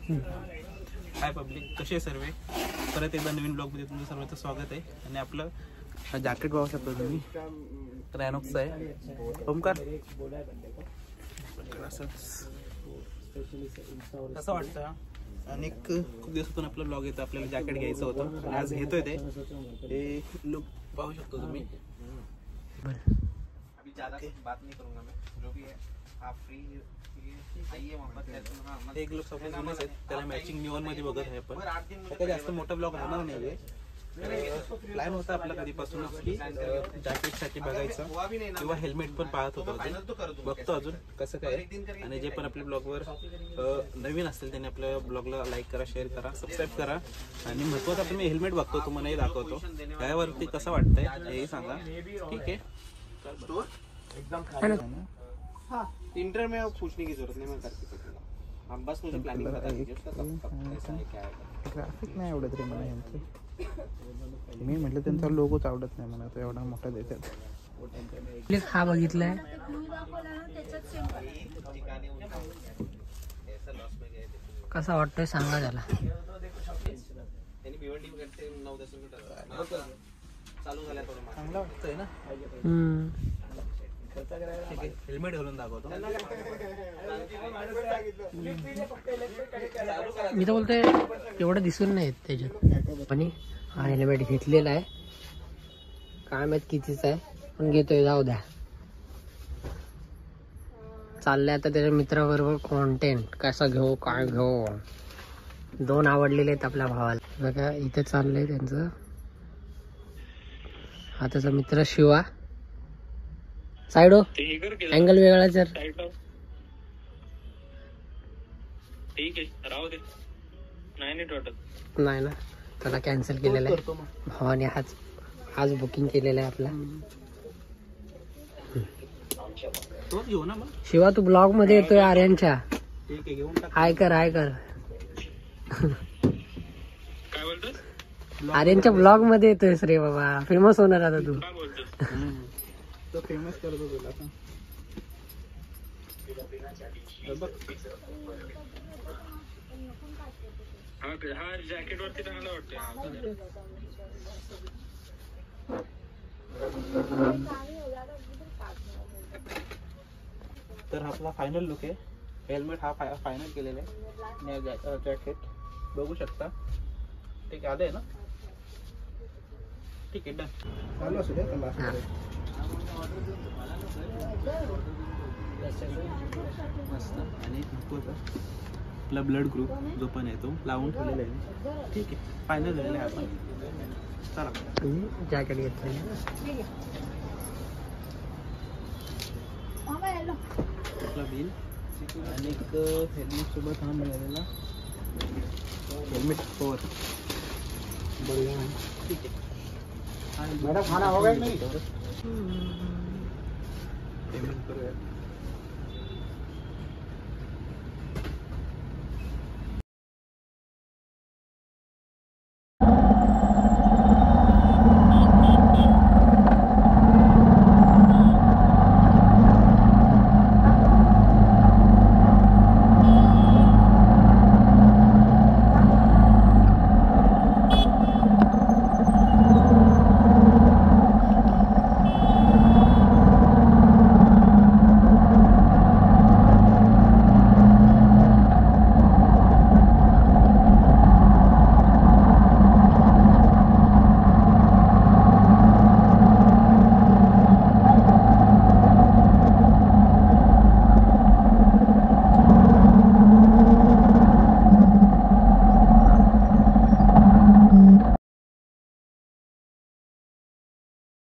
हाय public, कसे आहे सर्व? परत एकदा नवीन ब्लॉगमध्ये तुमचं सर्वांचं स्वागत आहे. आणि आपलं जॅकेट बघू शकता तुम्ही, रॅनॉक्सचं आहे. ओमकार कसं वाटतं? आणि खूप दिवसातून आपलं ब्लॉग येतो, आपल्याला जॅकेट घ्यायचं होतं, आज घेतोय. ते लुक पाहू शकतो तुम्ही. अभी ज़्यादा बात नहीं करूँगा मैं, जो भी है आप फ्री आइए वापस. एक लोक सगळे जुनेच आहेत, त्याला मॅचिंग न्यू मध्ये बघत आहे. पण काही जास्त मोठा ब्लॉग राहणार नाही. प्लॅन होता आपला कधीपासूनच की जॅकेटसाठी बघायचं किंवा हेल्मेट पण पाहत होतो. बघतो अजून कसं काय. आणि जे पण आपल्या ब्लॉगवर नवीन असतील त्यांनी आपल्या ब्लॉगला लाईक करा, शेअर करा, सबस्क्राईब करा. आणि महत्त्वाचं आपण मी हेल्मेट बघतो, तुम्हालाही दाखवतो. यावरती कसं वाटतंय हेही सांगा. ठीक आहे, एकदम इंटर में पूछने की जरूरत नहीं, मैं करके हम बस मुझे प्लानिंग बता दीजिए उसका कब कैसा है क्या है. ग्राफिक नाही आवडत रे मला यांचं. मी म्हटलं त्यांचा लोगोच आवडत नाही मला, तो एवढा मोठा देतात. हा बघितलाय कसा वाटतोय सांगा त्याला. चांगला वाटतोय ना. हेल्मेट घालून दाखवतो. मी तर बोलतोय एवढं दिसून नाही त्याच्यात. आणि हा हेल्मेट घेतलेला आहे, काय माहित कितीच आहे, पण घेतोय, जाऊ द्या. चाललंय आता त्याच्या मित्राबरोबर कॉन्टेंट कसं घेऊ काय घेऊ. 2 आवडलेले आहेत आपल्या भावाला. बघा इथे चाललंय त्यांचं. हा त्याचा मित्र शिवा. साइड हो, अँगल वेगळा सर. ठीक आहे, राहू दे. नाही वाटत नाही ना, त्याला कॅन्सल केलेलं आहे भावाने. आज बुकिंग केलेलं आहे आपला. शिवा तू ब्लॉग मध्ये येतोय आर्यनच्या. हाय कर काय बोलतोस? आर्यनच्या ब्लॉग मध्ये येतोय रे बाबा. फेमस होणार आता तू. तो फेमस करतो तुला. हा जॅकेट वरती चांगला वाटतोय. तर आपला फायनल लुक आहे. हेल्मेट हा फायनल केलेला आहे. जॅकेट बघू शकता. ठीक आहे, आलंय ना. ठीक आहे, डन. चालू असू दे. मस्त. आणि आपला ब्लड ग्रुप जो पण आहे तो लावून ठेवलेला आहे. ठीक आहे, फायनल झालेला आहे. आपण चला जॅकेट घेतलं. आपला बिल आणि एक हेल्मेट सोबत हा मिळालेला हेल्मेट कवर. ठीक आहे. मैडम खाना हो गया नहीं? पेमेंट करूया.